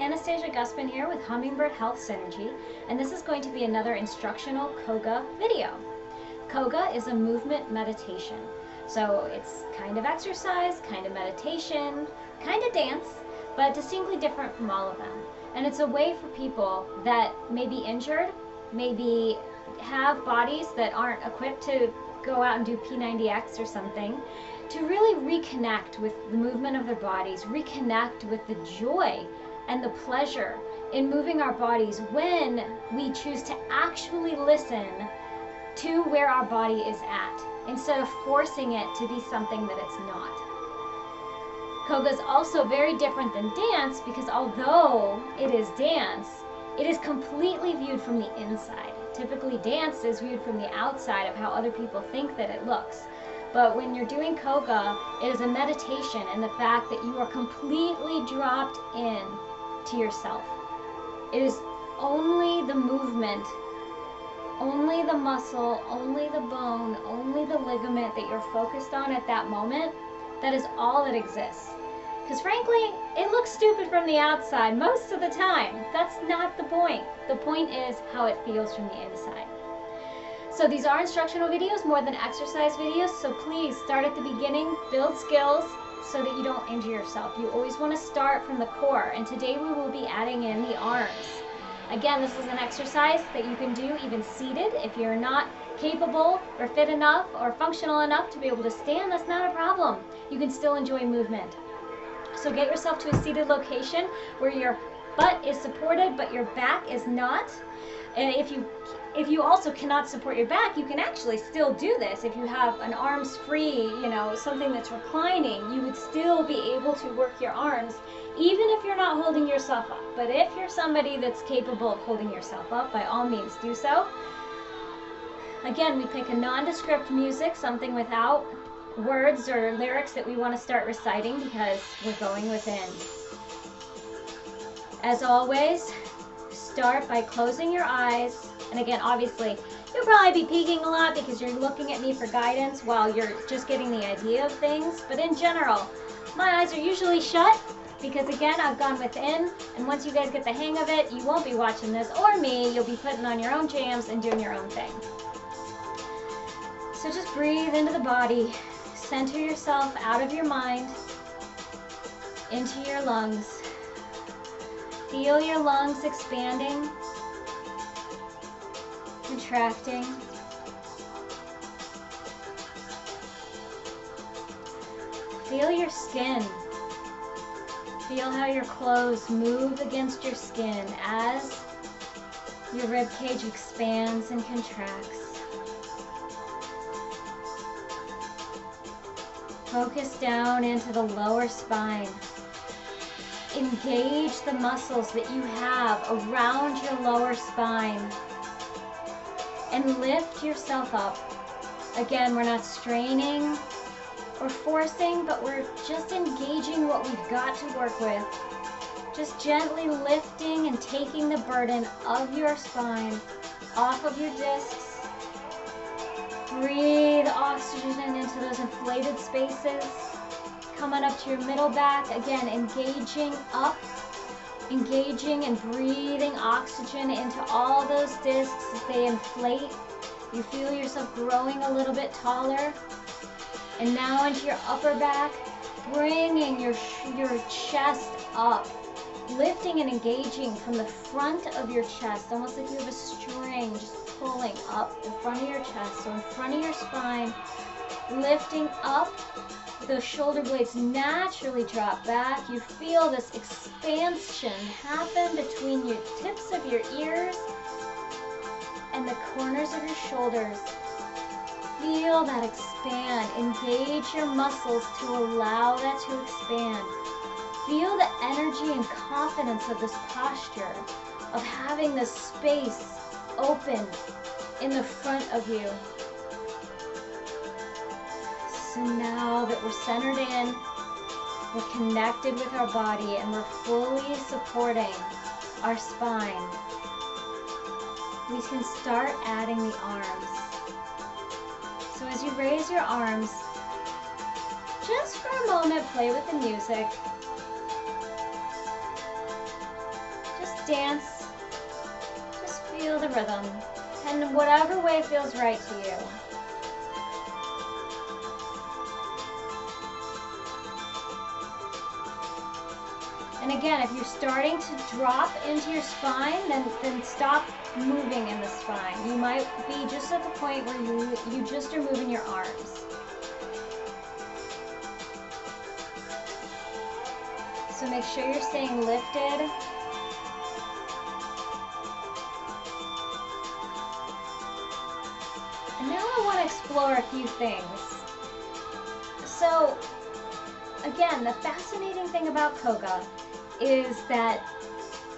Anastasia Guspin here with Hummingbird Health Synergy, and this is going to be another instructional Koga video. Koga is a movement meditation. So it's kind of exercise, kind of meditation, kind of dance, but distinctly different from all of them. And it's a way for people that may be injured, maybe have bodies that aren't equipped to go out and do P90X or something, to really reconnect with the movement of their bodies, reconnect with the joy and the pleasure in moving our bodies when we choose to actually listen to where our body is at, instead of forcing it to be something that it's not. Koga is also very different than dance because although it is dance, it is completely viewed from the inside. Typically dance is viewed from the outside of how other people think that it looks. But when you're doing Koga, it is a meditation in the fact that you are completely dropped in to yourself. It is only the movement, only the muscle, only the bone, only the ligament that you're focused on at that moment. That is all that exists. Because frankly, it looks stupid from the outside most of the time. That's not the point. The point is how it feels from the inside. So these are instructional videos more than exercise videos, so please start at the beginning, build skills so that you don't injure yourself. You always want to start from the core, and today we will be adding in the arms. Again, this is an exercise that you can do even seated. If you're not capable or fit enough or functional enough to be able to stand, that's not a problem. You can still enjoy movement. So get yourself to a seated location where your butt is supported but your back is not. And if you also cannot support your back, you can actually still do this. If you have an arms free, something that's reclining, you would still be able to work your arms even if you're not holding yourself up. But if you're somebody that's capable of holding yourself up, by all means do so. Again, we pick a nondescript music, something without words or lyrics that we want to start reciting because we're going within. As always, start by closing your eyes. And again, obviously, you'll probably be peeking a lot because you're looking at me for guidance while you're just getting the idea of things. But in general, my eyes are usually shut because again, I've gone within. And once you guys get the hang of it, you won't be watching this or me. You'll be putting on your own jams and doing your own thing. So just breathe into the body. Center yourself out of your mind into your lungs. Feel your lungs expanding, contracting. Feel your skin. Feel how your clothes move against your skin as your rib cage expands and contracts. Focus down into the lower spine. Engage the muscles that you have around your lower spine. And lift yourself up. Again, we're not straining or forcing, but we're just engaging what we've got to work with. Just gently lifting and taking the burden of your spine off of your discs. Breathe oxygen into those inflated spaces. Coming up to your middle back. Again, engaging up. Engaging and breathing oxygen into all those discs as they inflate. You feel yourself growing a little bit taller. And now into your upper back, bringing your chest up. Lifting and engaging from the front of your chest, almost like you have a string just pulling up the front of your chest. So in front of your spine, lifting up. Those shoulder blades naturally drop back. You feel this expansion happen between your tips of your ears and the corners of your shoulders. Feel that expand. Engage your muscles to allow that to expand. Feel the energy and confidence of this posture, of having this space open in the front of you. So now that we're centered in, we're connected with our body, and we're fully supporting our spine, we can start adding the arms. So as you raise your arms, just for a moment, play with the music. dance, just feel the rhythm, and whatever way feels right to you. And again, if you're starting to drop into your spine, then stop moving in the spine. You might be just at the point where you just are moving your arms. So make sure you're staying lifted. And now I want to explore a few things. So again, the fascinating thing about Koga is that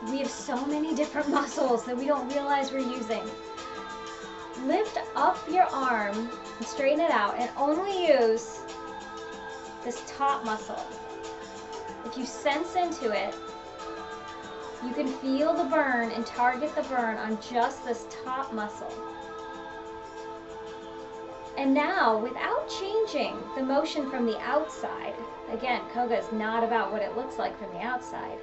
we have so many different muscles that we don't realize we're using. Lift up your arm and straighten it out and only use this top muscle. If you sense into it, you can feel the burn and target the burn on just this top muscle. And now, without changing the motion from the outside, again, Koga is not about what it looks like from the outside.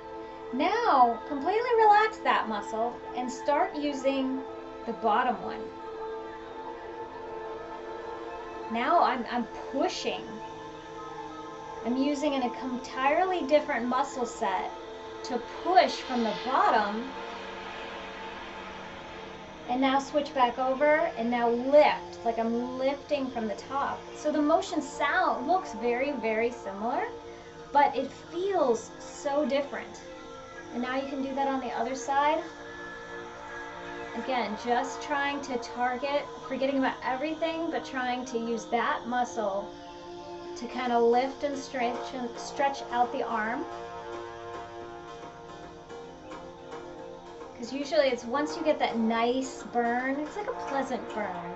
Now, completely relax that muscle and start using the bottom one. Now I'm pushing. I'm using an entirely different muscle set to push from the bottom. And now switch back over and now lift, like I'm lifting from the top. So the motion looks very, very similar, but it feels so different. And now you can do that on the other side. Again, just trying to target, forgetting about everything, but trying to use that muscle to kind of lift and stretch out the arm. Because usually it's once you get that nice burn, it's like a pleasant burn.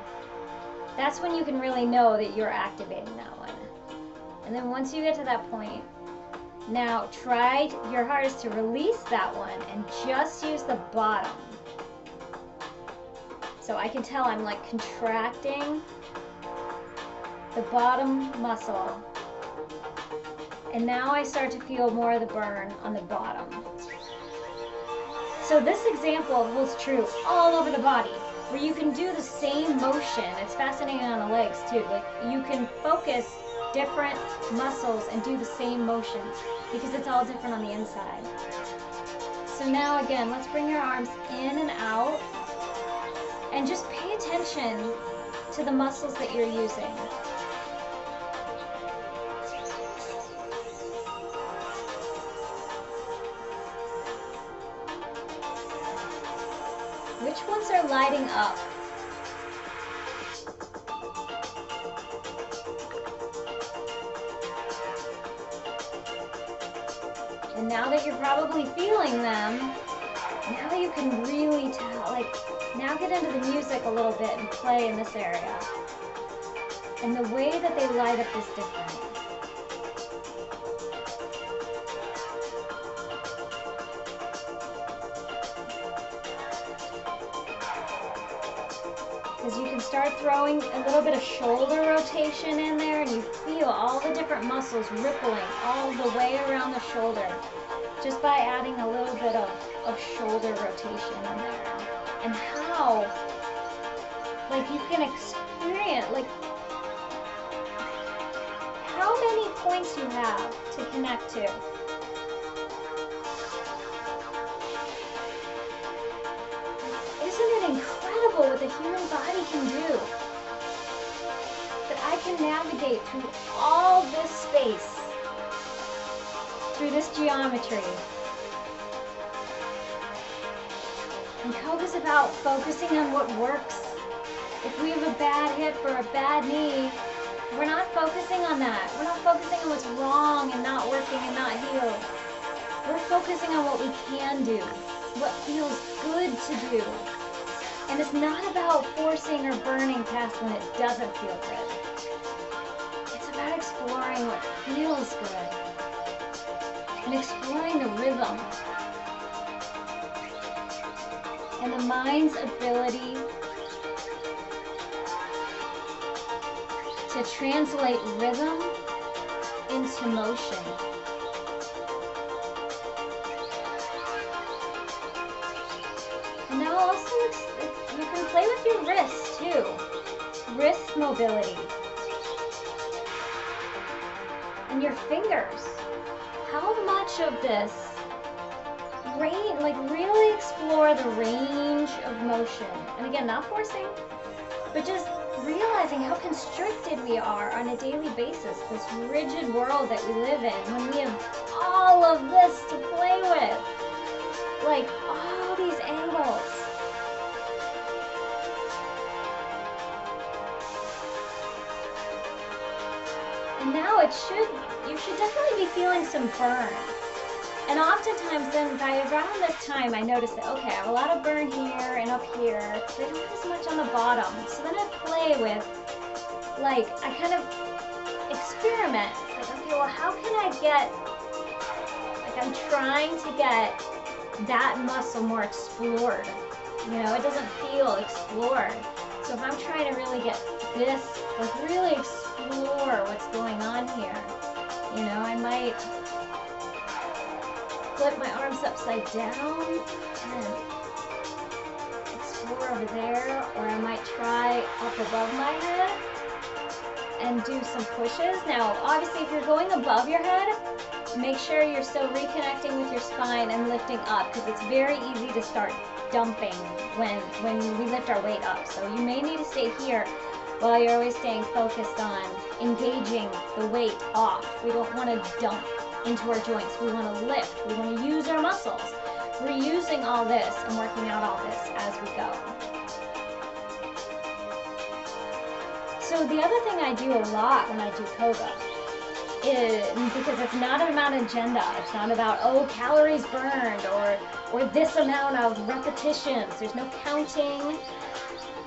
That's when you can really know that you're activating that one. And then once you get to that point, now try your hardest to release that one and just use the bottom. So I can tell I'm like contracting the bottom muscle. And now I start to feel more of the burn on the bottom. So this example holds true all over the body, where you can do the same motion. It's fascinating on the legs too. Like you can focus different muscles and do the same motion because it's all different on the inside. So now again, let's bring your arms in and out and just pay attention to the muscles that you're using. Which ones are lighting up? And now that you're probably feeling them, now you can really tell, like, now get into the music a little bit and play in this area. And the way that they light up is different. Because you can start throwing a little bit of shoulder rotation in there and you feel all the different muscles rippling all the way around the shoulder just by adding a little bit of shoulder rotation in there. And how, like, you can experience, like, how many points you have to connect to. Isn't it incredible what the human body can do? That I can navigate through all this space, through this geometry. And Koga's about focusing on what works. If we have a bad hip or a bad knee, we're not focusing on that. We're not focusing on what's wrong and not working and not healed. We're focusing on what we can do, what feels good to do. And it's not about forcing or burning past when it doesn't feel good. It's about exploring what feels good and exploring the rhythm and the mind's ability to translate rhythm into motion. also, you can play with your wrists too. Wrist mobility. And your fingers. How much of this really explore the range of motion. And again, not forcing, but just realizing how constricted we are on a daily basis, this rigid world that we live in, when we have all of this to play with, like all these angles. And now you should definitely be feeling some burn. And oftentimes then by around this time I notice that, okay, I have a lot of burn here and up here, but not as much on the bottom. So then I play with, like, I kind of experiment. It's like, okay, well, how can I get, like, I'm trying to get that muscle more explored. You know, it doesn't feel explored. So if I'm trying to really get this, like really explore what's going on here, you know, I might flip my arms upside down and explore over there, or I might try up above my head and do some pushes. Now, obviously, if you're going above your head, make sure you're still reconnecting with your spine and lifting up, because it's very easy to start dumping when we lift our weight up. So you may need to stay here while you're always staying focused on engaging the weight off. We don't want to dump into our joints. We want to lift. We want to use our muscles. We're using all this and working out all this as we go. So the other thing I do a lot when I do Koga is, because it's not about agenda, it's not about, oh, calories burned or this amount of repetitions. There's no counting.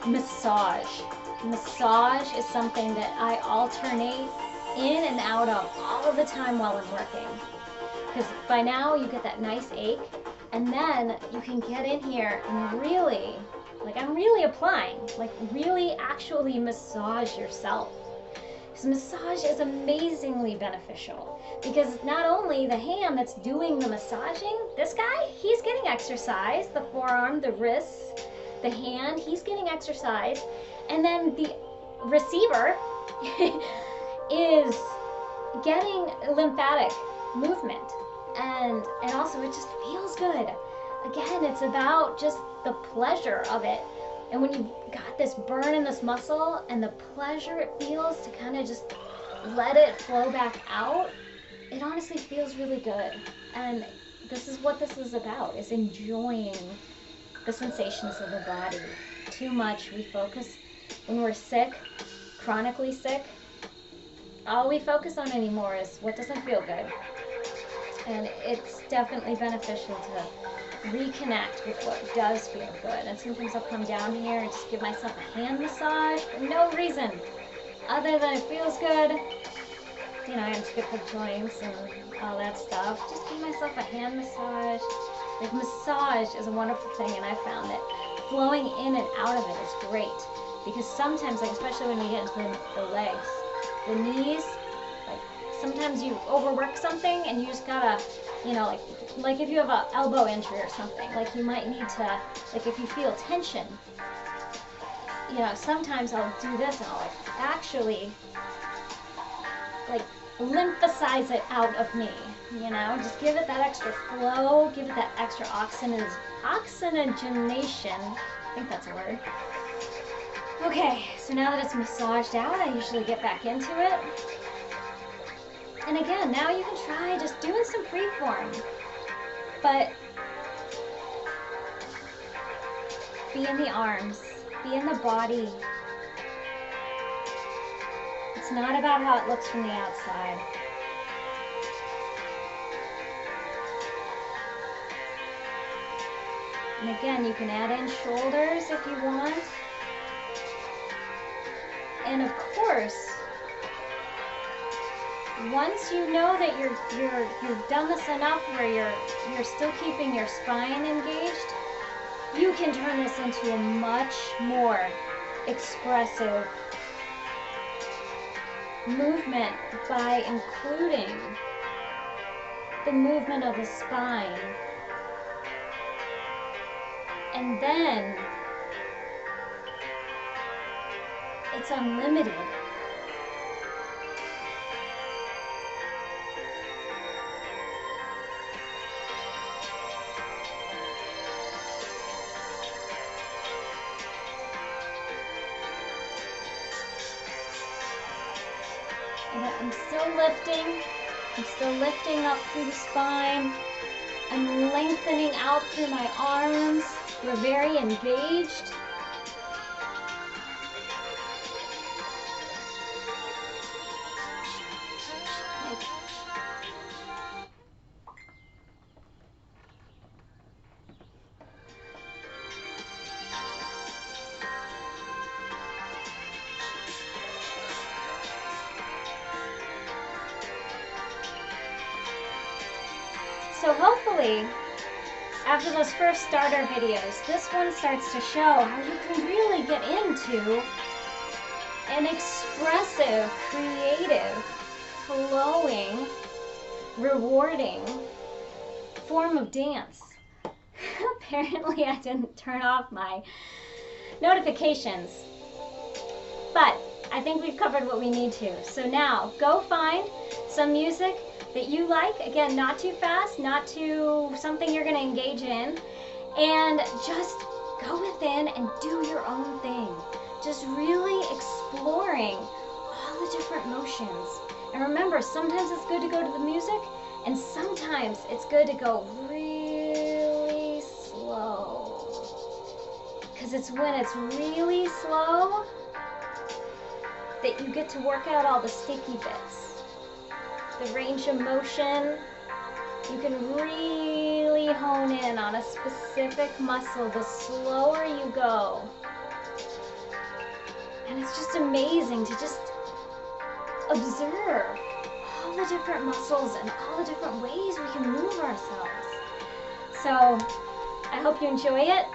Massage. Massage is something that I alternate in and out of all the time while I'm working, because by now you get that nice ache, and then you can get in here and really, like I'm really applying, like really actually massage yourself. Because massage is amazingly beneficial, because not only the hand that's doing the massaging, this guy, he's getting exercise, the forearm, the wrists, the hand, he's getting exercise, and then the receiver is getting lymphatic movement, and also it just feels good. Again, it's about just the pleasure of it, and when you've got this burn in this muscle and the pleasure it feels to kind of just let it flow back out, it honestly feels really good. And this is what this is about, is enjoying the sensations of the body. Too much we focus when we're sick, chronically sick, all we focus on anymore is what doesn't feel good. And it's definitely beneficial to reconnect with what does feel good. And sometimes I'll come down here and just give myself a hand massage for no reason other than it feels good. You know, I skip the joints and all that stuff. Just give myself a hand massage. Like, massage is a wonderful thing, and I found that flowing in and out of it is great. Because sometimes, like especially when we get into the legs, the knees, like sometimes you overwork something and you just gotta, you know, like if you have an elbow injury or something, like you might need to, like if you feel tension, you know, sometimes I'll do this and I'll like actually like lymphocyze it out of me, you know, just give it that extra flow, give it that extra oxygenation, I think that's a word. Okay, so now that it's massaged out, I usually get back into it. And again, now you can try just doing some freeform, but be in the arms, be in the body. It's not about how it looks from the outside. And again, you can add in shoulders if you want. And of course, once you know that you've done this enough where you're still keeping your spine engaged, you can turn this into a much more expressive movement by including the movement of the spine And then it's unlimited. And I'm still lifting. I'm still lifting up through the spine. I'm lengthening out through my arms. We're very engaged. So hopefully, after those first starter videos, this one starts to show how you can really get into an expressive, creative, flowing, rewarding form of dance. Apparently I didn't turn off my notifications, but I think we've covered what we need to. So now go find some music that you like, again, not too fast, not too something you're going to engage in, and just go within and do your own thing. Just really exploring all the different motions. And remember, sometimes it's good to go to the music, and sometimes it's good to go really slow. Because it's when it's really slow that you get to work out all the sticky bits. The range of motion, you can really hone in on a specific muscle the slower you go. And it's just amazing to just observe all the different muscles and all the different ways we can move ourselves. So I hope you enjoy it.